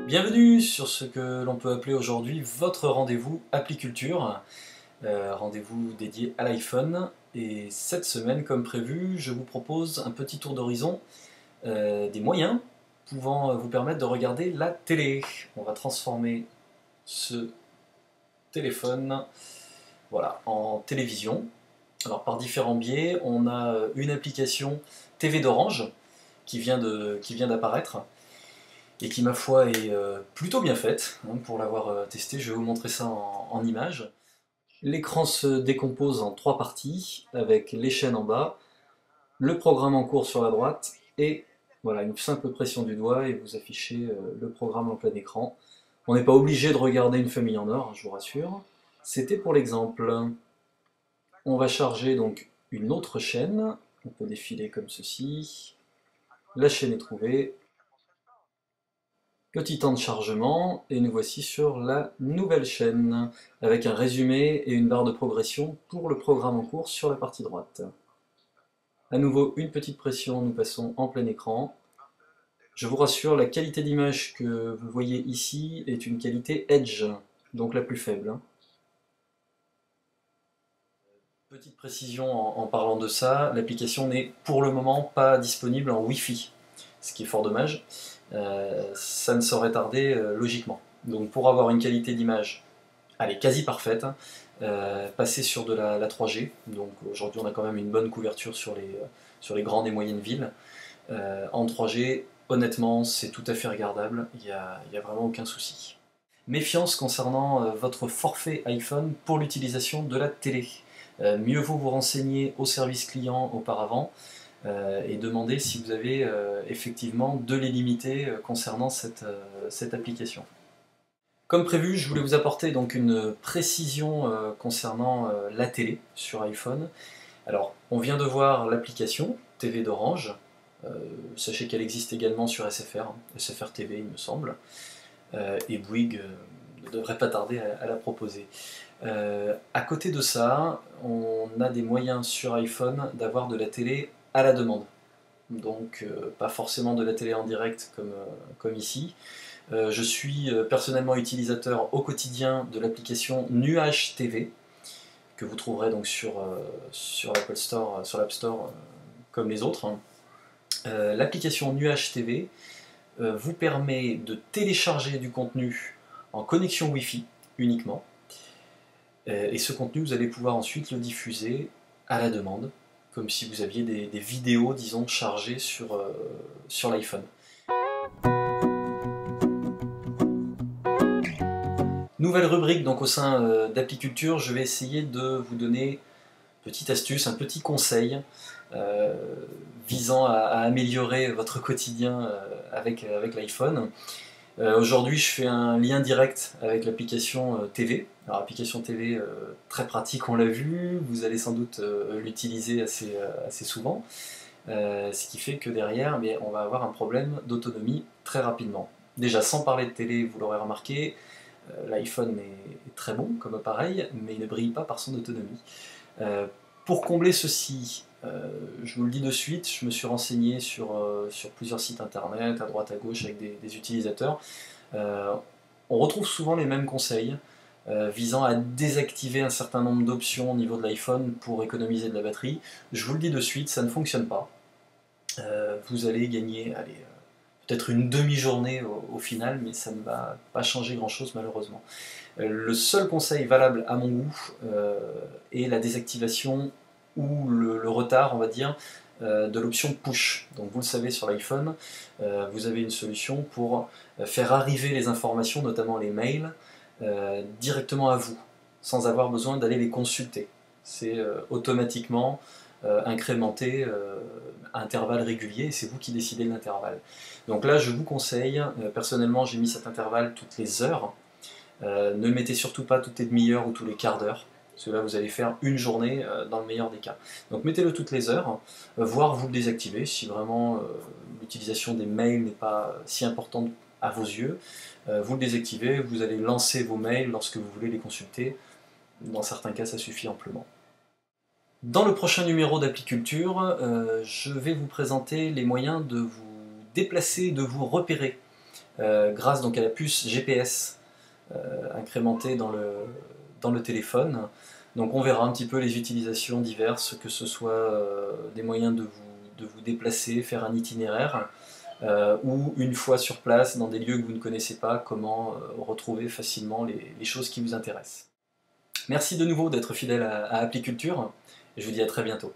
Bienvenue sur ce que l'on peut appeler aujourd'hui votre rendez-vous Appliculture, rendez-vous dédié à l'iPhone. Et cette semaine, comme prévu, je vous propose un petit tour d'horizon des moyens pouvant vous permettre de regarder la télé. On va transformer ce téléphone voilà, en télévision. Alors par différents biais, on a une application TV d'Orange qui vient d'apparaître et qui ma foi est plutôt bien faite. Pour l'avoir testé, je vais vous montrer ça en images. L'écran se décompose en trois parties, avec les chaînes en bas, le programme en cours sur la droite, et voilà, une simple pression du doigt et vous affichez le programme en plein écran. On n'est pas obligé de regarder Une famille en or, je vous rassure. C'était pour l'exemple. On va charger donc une autre chaîne. On peut défiler comme ceci. La chaîne est trouvée. Petit temps de chargement, et nous voici sur la nouvelle chaîne, avec un résumé et une barre de progression pour le programme en cours sur la partie droite. À nouveau, une petite pression, nous passons en plein écran. Je vous rassure, la qualité d'image que vous voyez ici est une qualité Edge, donc la plus faible. Petite précision en parlant de ça, l'application n'est pour le moment pas disponible en Wi-Fi, ce qui est fort dommage. Ça ne saurait tarder logiquement. Donc pour avoir une qualité d'image, allez, quasi parfaite, passer sur de la 3G. Donc aujourd'hui on a quand même une bonne couverture sur les grandes et moyennes villes. En 3G, honnêtement, c'est tout à fait regardable, il n'y a vraiment aucun souci. Méfiance concernant votre forfait iPhone pour l'utilisation de la télé. Mieux vaut vous renseigner au service client auparavant et demander si vous avez effectivement de l'illimité concernant cette application. Comme prévu, je voulais vous apporter donc une précision concernant la télé sur iPhone. Alors, on vient de voir l'application TV d'Orange. Sachez qu'elle existe également sur SFR, SFR TV il me semble, et Bouygues ne devrait pas tarder à la proposer. À côté de ça, on a des moyens sur iPhone d'avoir de la télé à la demande. Donc pas forcément de la télé en direct comme ici. Je suis personnellement utilisateur au quotidien de l'application Nuage TV, que vous trouverez donc sur l'Apple Store, sur l'App Store comme les autres. L'application Nuage TV vous permet de télécharger du contenu en connexion Wi-Fi uniquement. Et ce contenu, vous allez pouvoir ensuite le diffuser à la demande, comme si vous aviez des vidéos, disons, chargées sur l'iPhone. Nouvelle rubrique donc au sein d'Appliculture, je vais essayer de vous donner une petite astuce, un petit conseil visant à améliorer votre quotidien avec l'iPhone. Aujourd'hui, je fais un lien direct avec l'application TV. Alors, application TV très pratique, on l'a vu, vous allez sans doute l'utiliser assez souvent, ce qui fait que derrière, on va avoir un problème d'autonomie très rapidement. Déjà, sans parler de télé, vous l'aurez remarqué, l'iPhone est très bon comme appareil, mais il ne brille pas par son autonomie. Pour combler ceci, je vous le dis de suite, je me suis renseigné sur plusieurs sites internet, à droite à gauche, avec des utilisateurs. On retrouve souvent les mêmes conseils visant à désactiver un certain nombre d'options au niveau de l'iPhone pour économiser de la batterie. Je vous le dis de suite, ça ne fonctionne pas. Vous allez gagner peut-être une demi-journée au final, mais ça ne va pas changer grand-chose malheureusement. Le seul conseil valable à mon goût est la désactivation ou le retard, on va dire, de l'option push. Donc vous le savez, sur l'iPhone, vous avez une solution pour faire arriver les informations, notamment les mails, directement à vous, sans avoir besoin d'aller les consulter. C'est automatiquement incrémenté à intervalles réguliers, et c'est vous qui décidez de l'intervalle. Donc là, je vous conseille, personnellement j'ai mis cet intervalle toutes les heures. Ne mettez surtout pas toutes les demi-heures ou tous les quarts d'heure, parce que là vous allez faire une journée dans le meilleur des cas. Donc mettez-le toutes les heures, voire vous le désactivez si vraiment l'utilisation des mails n'est pas si importante à vos yeux. Vous le désactivez, vous allez lancer vos mails lorsque vous voulez les consulter. Dans certains cas, ça suffit amplement. Dans le prochain numéro d'Appliculture, je vais vous présenter les moyens de vous déplacer, de vous repérer grâce donc à la puce GPS incrémentée dans le téléphone. Donc on verra un petit peu les utilisations diverses, que ce soit des moyens de vous déplacer, faire un itinéraire, ou une fois sur place, dans des lieux que vous ne connaissez pas, comment retrouver facilement les choses qui vous intéressent. Merci de nouveau d'être fidèle à Appliculture, et je vous dis à très bientôt.